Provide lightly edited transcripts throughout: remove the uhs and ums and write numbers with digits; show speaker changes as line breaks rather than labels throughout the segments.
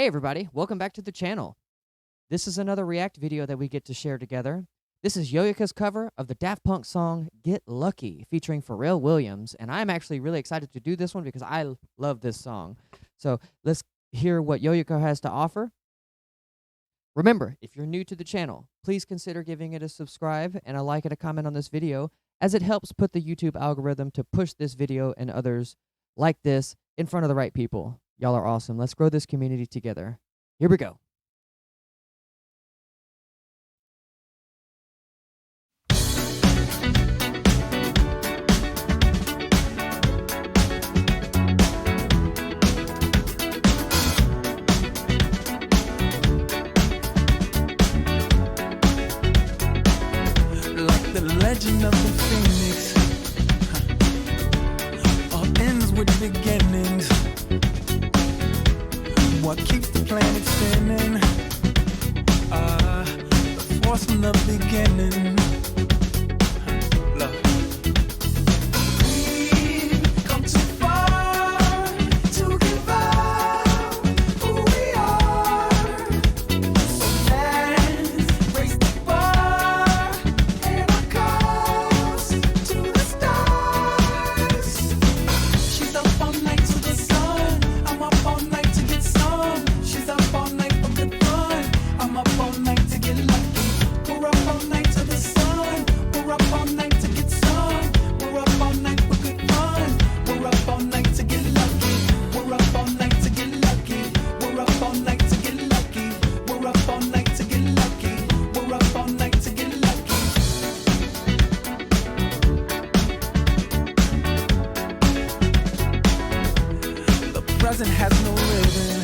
Hey everybody, welcome back to the channel. This is another React video that we get to share together. This is Yoyoka's cover of the Daft Punk song Get Lucky featuring Pharrell Williams, and I'm actually really excited to do this one because I love this song. So let's hear what Yoyoka has to offer. Remember, if you're new to the channel, please consider giving it a subscribe and a like and a comment on this video, as it helps put the YouTube algorithm to push this video and others like this in front of the right people. Y'all are awesome. Let's grow this community together. Here we go.
Like the legend of the phoenix, all ends with beginnings. What keeps the planet spinning? The force from the beginning. Love. We've come too far to give up who we are. So let's raise the bar and our cause to the stars. She's up all night to the sun. I'm up all night to get some. She's up all night for good fun. I'm up all night to get lucky. We're up all night to the sun. We're up all night to get some. We're up all night for good fun. We're up all night to get lucky. We're up all night to get lucky. We're up all night to get lucky. We're up all night to get lucky. We're up all night to get lucky. The present has no ribbon.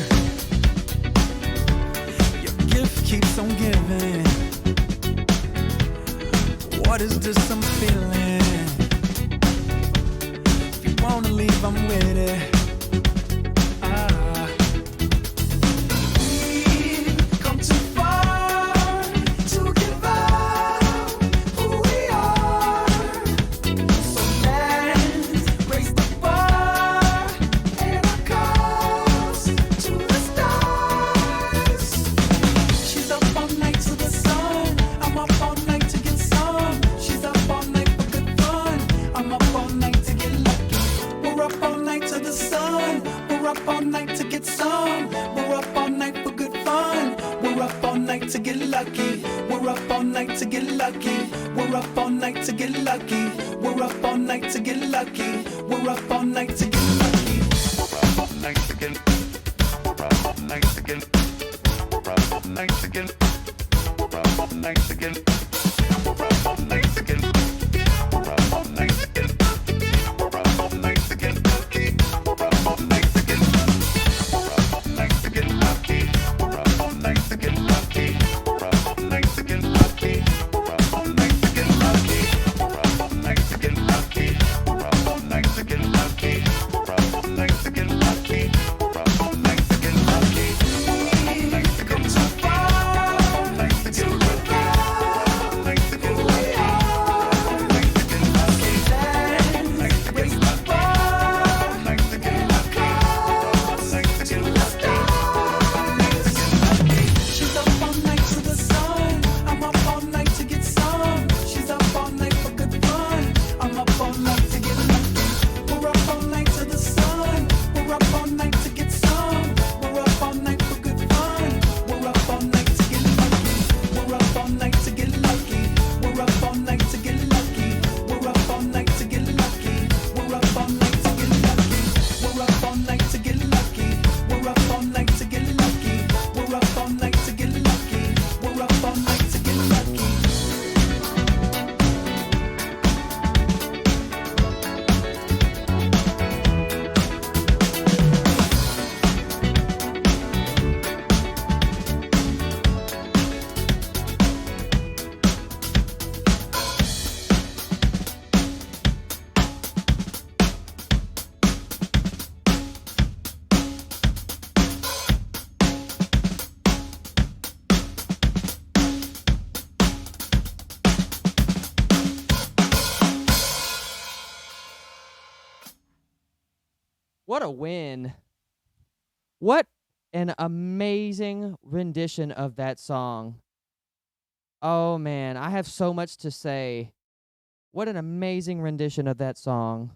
Your gift keeps on giving. What is this I'm feeling? If you wanna leave, I'm with it. We've come too far to give up who we are. So let's raise the bar and our cause to the stars. She's up all night to the sun. I'm up all night to get some. She's up all night for good fun. I'm up all night to get lucky. We're up all night to the sun. We're up all night to get some. We're up all night for good fun. We're up all night to get lucky. We're up all night to get lucky. We're up all night to get lucky. We're up all night to get lucky. We're up all night to get lucky. We're up all night to get. We're up all night to get. We're up all night to get. We're up all night to get. We're up all night to get. We're up all night to get. We're up all night to get lucky. We're up all night to get. We're up all night to get lucky. We're up all night to get lucky. We're up all night to get lucky. We're up all night to get lucky. We're up all night to get lucky. We're up all night to get lucky. We're up all night to get lucky. We're up all night to get lucky. We've come too far to give up who we are. Let's raise the bar and our cause to the stars. She's up all night to the sun. I'm up all night to get some. She's up all night for good fun. I'm up all night to get lucky. We're up all night to the sun. We're up all night to get some. We're up all night for good fun. We're up all night to get lucky. We're up all night to get lucky. We're up all night to get lucky. We're up all night to get lucky. We're up all night to get lucky. We're up all night to get lucky. We're up all night to get lucky. We're up all night to get lucky. We're up all night to get lucky.
What a win. What an amazing rendition of that song. Oh man, I have so much to say. What an amazing rendition of that song.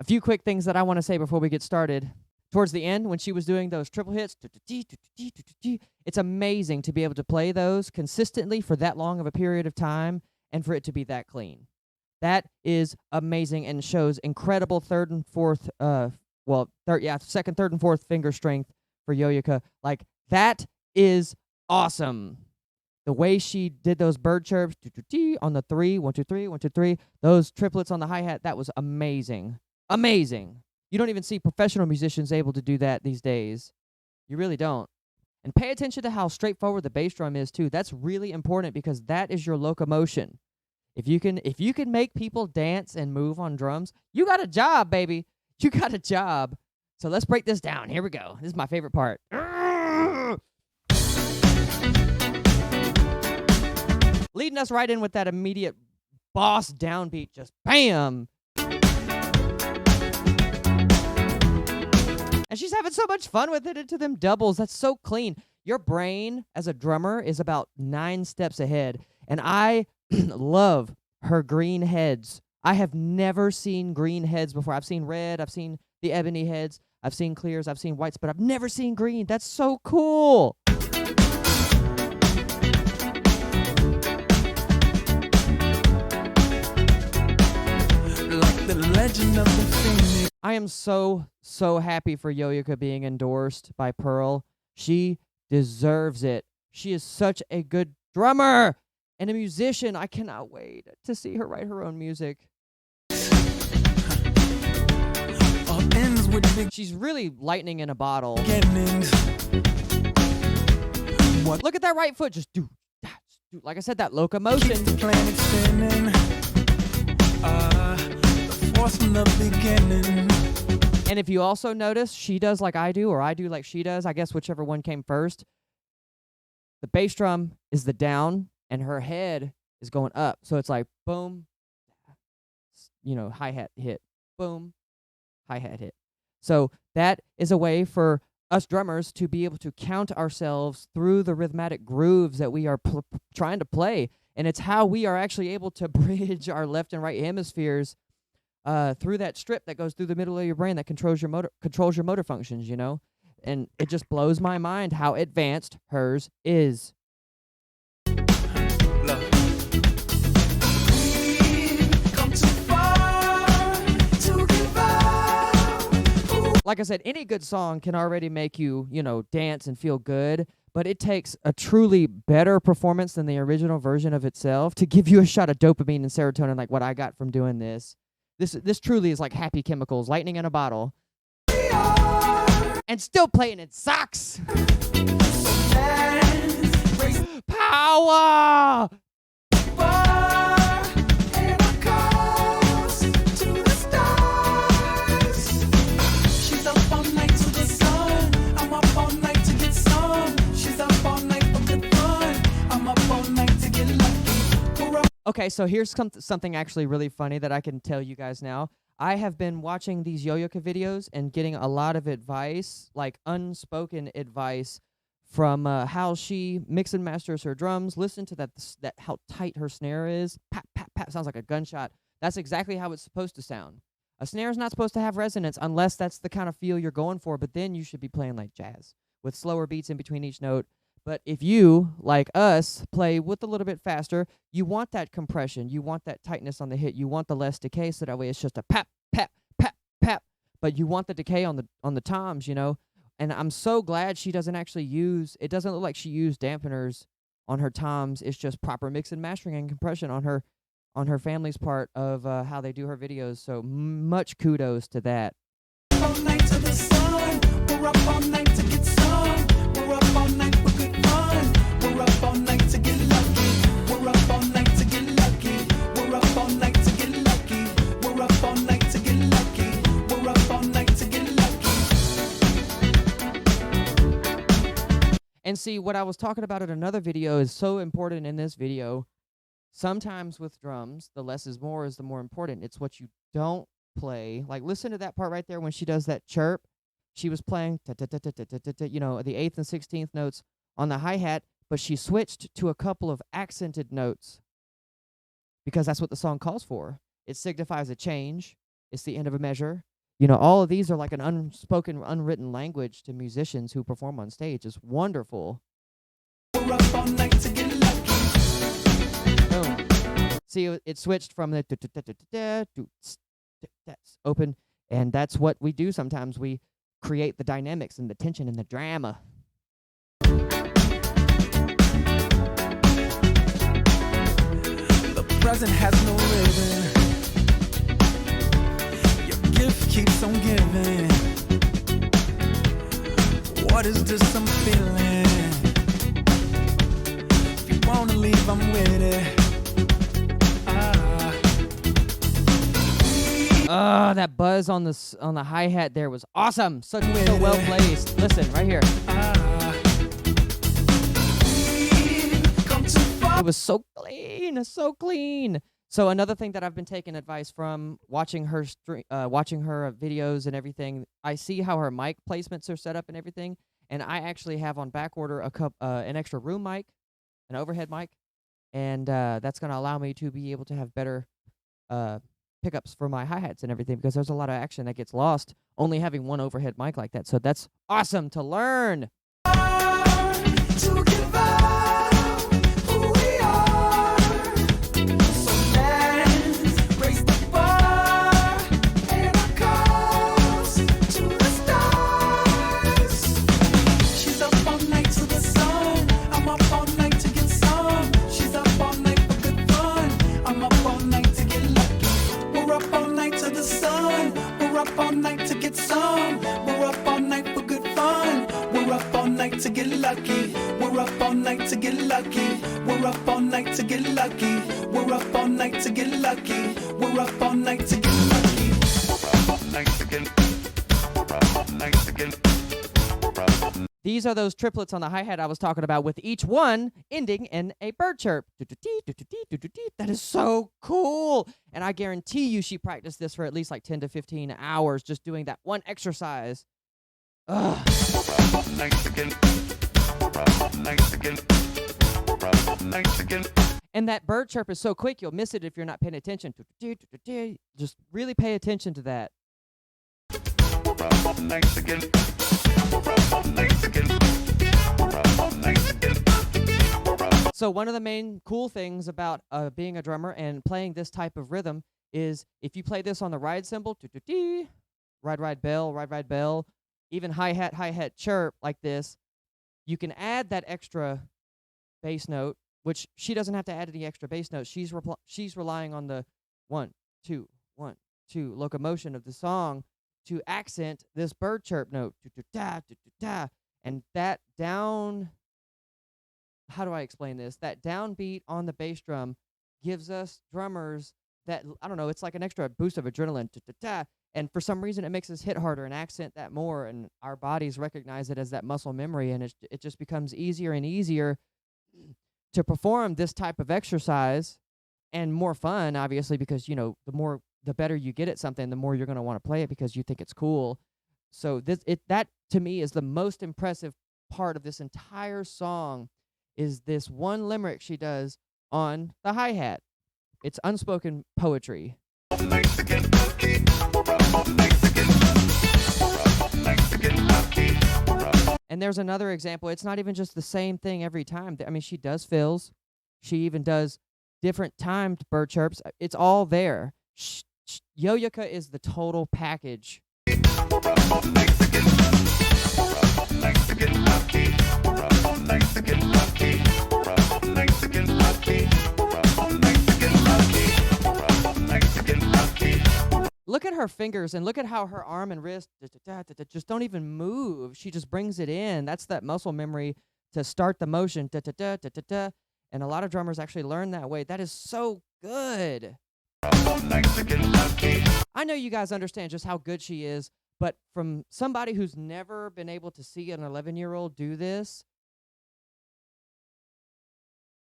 A few quick things that I want to say before we get started. Towards the end, when she was doing those triple hits, it's amazing to be able to play those consistently for that long of a period of time and for it to be that clean. That is amazing and shows incredible second, third, and fourth finger strength for Yoyoka. Like, that is awesome. The way she did those bird chirps on the 3, 1, 2, 3, 1, 2, 3, those triplets on the hi-hat, that was amazing. Amazing. You don't even see professional musicians able to do that these days. You really don't. And pay attention to how straightforward the bass drum is too. That's really important because that is your locomotion. If you can make people dance and move on drums, you got a job, baby. You got a job. So let's break this down. Here we go. This is my favorite part. Leading us right in with that immediate boss downbeat, just bam. And she's having so much fun with it into them doubles. That's so clean. Your brain as a drummer is about 9 steps ahead. And I love her green heads. I have never seen green heads before. I've seen red, I've seen the ebony heads, I've seen clears, I've seen whites, but I've never seen green. That's so cool.
Like the legend of the phoenix.
I am so happy for Yoyoka being endorsed by Pearl. She deserves it. She is such a good drummer and a musician. I cannot wait to see her write her own music. She's really lightning in a bottle. Look at that right foot. Just do. Like I said, that locomotion.
The planet spinning. The force from the beginning.
And if you also notice, she does like I do, or I do like she does. I guess whichever one came first. The bass drum is the down, and her head is going up. So it's like boom, hi-hat hit, boom, hi-hat hit. So that is a way for us drummers to be able to count ourselves through the rhythmic grooves that we are trying to play. And it's how we are actually able to bridge our left and right hemispheres through that strip that goes through the middle of your brain that controls your motor functions, And it just blows my mind how advanced hers is. Like I said, any good song can already make you, dance and feel good, but it takes a truly better performance than the original version of itself to give you a shot of dopamine and serotonin like what I got from doing this. This truly is like happy chemicals, lightning in a bottle. And still playing it sucks. Power! Okay, so here's something actually really funny that I can tell you guys now. I have been watching these Yoyoka videos and getting a lot of advice, like unspoken advice, from how she mix and masters her drums. Listen to that how tight her snare is. Pat, pat, pat, sounds like a gunshot. That's exactly how it's supposed to sound. A snare is not supposed to have resonance unless that's the kind of feel you're going for, but then you should be playing like jazz with slower beats in between each note. But if you, like us, play with a little bit faster, you want that compression. You want that tightness on the hit. You want the less decay, so that way it's just a pap, pap, pap, pap. But you want the decay on the toms, And I'm so glad she doesn't actually it doesn't look like she used dampeners on her toms. It's just proper mix and mastering and compression on her family's part of how they do her videos. So much kudos to that.
All night to the sun. We're up all night to get some. We're up all night for good fun. We're up all night to get lucky. We're up all night to get lucky. We're up all night to get lucky. We're up all night to get lucky. We're up all night to get lucky.
And see, what I was talking about in another video is so important in this video. Sometimes with drums, the less is more is the more important. It's what you don't play. Like, listen to that part right there when she does that chirp. she was playing, you know, the 8th and 16th notes on the hi-hat, but she switched to a couple of accented notes because that's what the song calls for. It signifies a change. It's the end of a measure. You know, all of these are like an unspoken, unwritten language to musicians who perform on stage. It's wonderful.
We're up all night to get lucky.
Boom. See, it switched from the that's open, and that's what we do sometimes. We create the dynamics and the tension and the drama.
The present has no ribbon. Your gift keeps on giving. What is this I'm feeling? If you wanna leave, I'm with it.
That buzz on the hi-hat there was awesome. So well placed. Listen, right here. It was so clean, so clean. So another thing that I've been taking advice from, watching her videos and everything, I see how her mic placements are set up and everything, and I actually have on back order an extra room mic, an overhead mic, and that's going to allow me to be able to have better pickups for my hi-hats and everything, because there's a lot of action that gets lost only having one overhead mic like that. So that's awesome to learn.
To give out who we are. So let's raise the bar and our cause to the stars. She's up all night to the sun. I'm up all night to get some. She's up all night for good fun. I'm up all night to get lucky. We're up all night to the sun. We're up all night to get some. We're up all night for good fun. We're up all night to get lucky. We're up all night to get lucky. We're up all night to get lucky. We're up all night to get lucky. We're up all night to get lucky.
These are those triplets on the hi-hat I was talking about, with each one ending in a bird chirp. That is so cool. And I guarantee you she practiced this for at least like 10 to 15 hours just doing that one exercise. Ugh. And that bird chirp is so quick, you'll miss it if you're not paying attention. Just really pay attention to that. So one of the main cool things about being a drummer and playing this type of rhythm is if you play this on the ride cymbal, ride bell, even hi-hat chirp like this, you can add that extra bass note, which she doesn't have to add any extra bass notes. She's relying on the 1, 2, 1, 2 locomotion of the song to accent this bird chirp note. And that down, how do I explain this? That downbeat on the bass drum gives us drummers that, I don't know, it's like an extra boost of adrenaline. And for some reason, it makes us hit harder and accent that more, and our bodies recognize it as that muscle memory, and it just becomes easier and easier to perform this type of exercise, and more fun, obviously, because, you know, the better you get at something, the more you're going to want to play it because you think it's cool. So that to me is the most impressive part of this entire song, is this one limerick she does on the hi-hat. It's unspoken poetry. And there's another example. It's not even just the same thing every time. I mean, she does fills. She even does different timed bird chirps. It's all there. Yoyoka is the total package. Look at her fingers and look at how her arm and wrist just don't even move. She just brings it in. That's that muscle memory to start the motion. And a lot of drummers actually learn that way. That is so good. I know you guys understand just how good she is, but from somebody who's never been able to see an 11-year-old do this,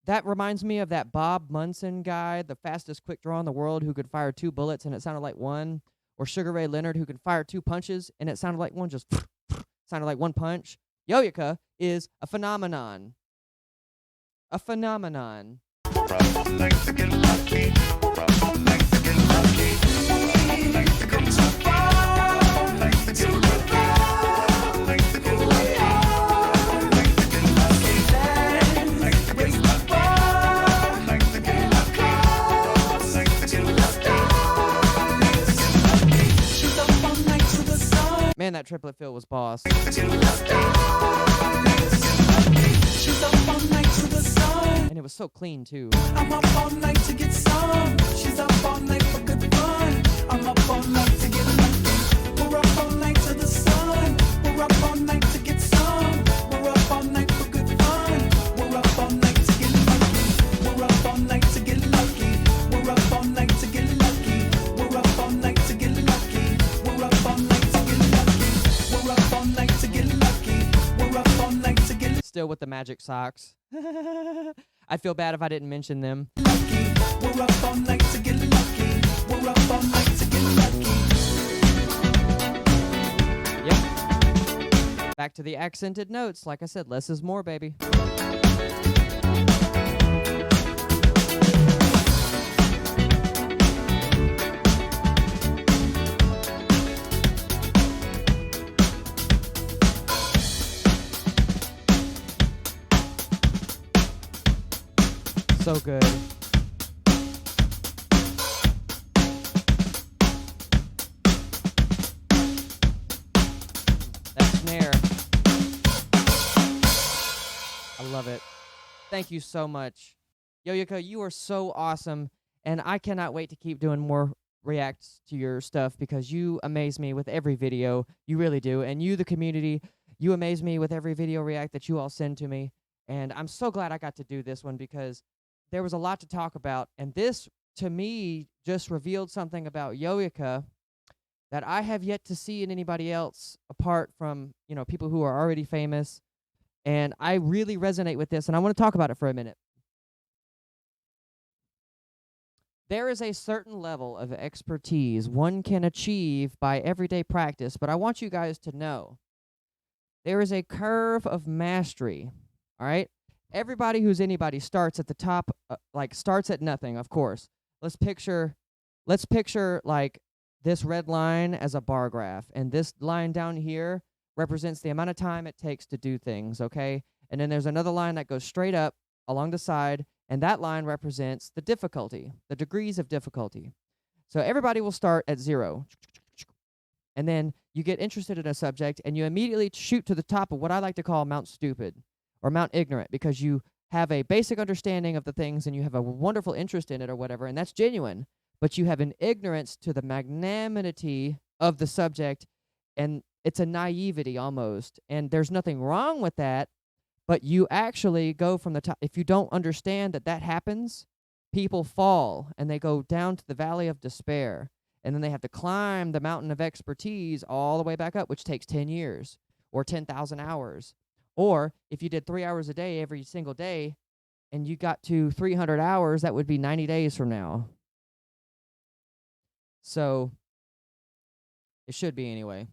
that reminds me of that Bob Munson guy, the fastest quick draw in the world, who could fire 2 bullets and it sounded like one, or Sugar Ray Leonard, who could fire 2 punches and it sounded like one. Just sounded like one punch. Yoyoka is a phenomenon. A phenomenon. Man, that triplet fill was boss. And it was so clean, too.
I'm up all night to get some. She's up all night for good fun. I'm up all night to get lucky. We're up all night to the sun. We're up all night to get some. We're up all night for good fun. We're up all night to get lucky. We're up all night to get lucky. We're up all night to get lucky. We're up all night to get lucky. We're up all night to get lucky. We're up all night to get lucky. We're up all night to get lucky.
Still with the magic socks. I'd feel bad if I didn't mention them.
Lucky. We're up all night to get lucky. We're up all night to get lucky.
Yep. Back to the accented notes. Like I said, less is more, baby. So good. That snare. I love it. Thank you so much. Yoyoka, you are so awesome, and I cannot wait to keep doing more reacts to your stuff because you amaze me with every video. You really do. And you, the community, you amaze me with every video react that you all send to me. And I'm so glad I got to do this one because there was a lot to talk about, and this, to me, just revealed something about Yoyoka that I have yet to see in anybody else apart from, you know, people who are already famous, and I really resonate with this, and I want to talk about it for a minute. There is a certain level of expertise one can achieve by everyday practice, but I want you guys to know there is a curve of mastery, all right? Everybody who's anybody starts at the top, starts at nothing, of course. Let's picture like this red line as a bar graph, and this line down here represents the amount of time it takes to do things, okay? And then there's another line that goes straight up along the side, and that line represents the difficulty, the degrees of difficulty. So everybody will start at 0. And then you get interested in a subject, and you immediately shoot to the top of what I like to call Mount Stupid, or Mount Ignorant, because you have a basic understanding of the things and you have a wonderful interest in it or whatever, and that's genuine, but you have an ignorance to the magnanimity of the subject, and it's a naivety almost, and there's nothing wrong with that, but you actually go from the top. If you don't understand that that happens, people fall, and they go down to the valley of despair, and then they have to climb the mountain of expertise all the way back up, which takes 10 years or 10,000 hours. Or if you did 3 hours a day every single day and you got to 300 hours, that would be 90 days from now. So it should be anyway.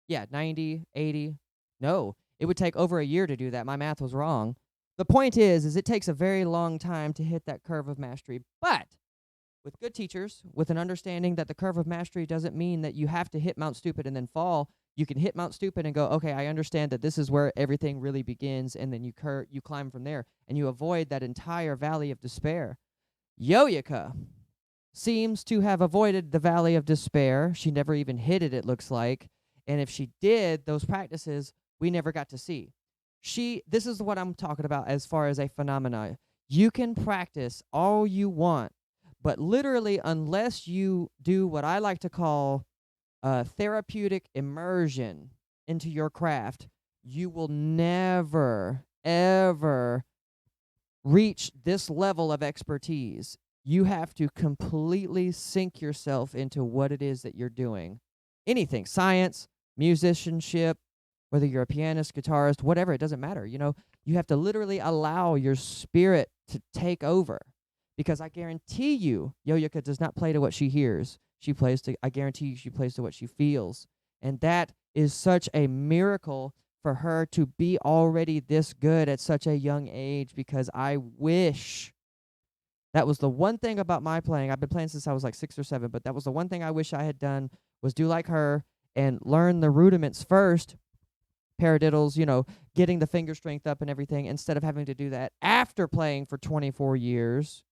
Yeah, 90, 80. No, it would take over a year to do that. My math was wrong. The point is it takes a very long time to hit that curve of mastery. But with good teachers, with an understanding that the curve of mastery doesn't mean that you have to hit Mount Stupid and then fall. You can hit Mount Stupid and go, okay, I understand that this is where everything really begins, and then you climb from there, and you avoid that entire valley of despair. Yoyoka seems to have avoided the valley of despair. She never even hit it looks like, and if she did, those practices we never got to see. This is what I'm talking about as far as a phenomenon. You can practice all you want, but literally, unless you do what I like to call therapeutic immersion into your craft, you will never, ever reach this level of expertise. You have to completely sink yourself into what it is that you're doing. Anything, science, musicianship, whether you're a pianist, guitarist, whatever, it doesn't matter. You know, you have to literally allow your spirit to take over. Because I guarantee you, Yoyoka does not play to what she hears. I guarantee you she plays to what she feels. And that is such a miracle for her to be already this good at such a young age, because I wish that was the one thing about my playing. I've been playing since I was like 6 or 7, but that was the one thing I wish I had done, was do like her and learn the rudiments first, paradiddles, getting the finger strength up and everything, instead of having to do that after playing for 24 years,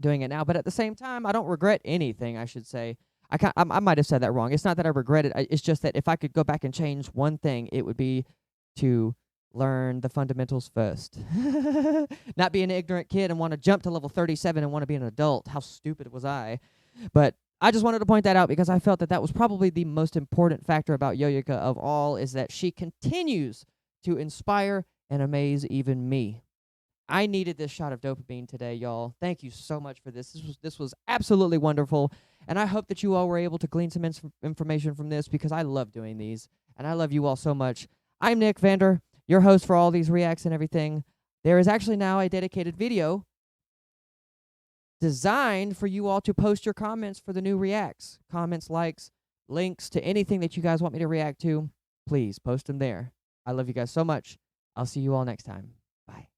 doing it now. But at the same time, I don't regret anything, I should say. I might have said that wrong. It's not that I regret it. It's just that if I could go back and change one thing, it would be to learn the fundamentals first. Not be an ignorant kid and want to jump to level 37 and want to be an adult. How stupid was I? But I just wanted to point that out because I felt that that was probably the most important factor about Yoyoka of all, is that she continues to inspire and amaze even me. I needed this shot of dopamine today, y'all. Thank you so much for this. This was absolutely wonderful, and I hope that you all were able to glean some information from this, because I love doing these, and I love you all so much. I'm Nick Vander, your host for all these reacts and everything. There is actually now a dedicated video designed for you all to post your comments for the new reacts. Comments, likes, links to anything that you guys want me to react to. Please post them there. I love you guys so much. I'll see you all next time. Bye.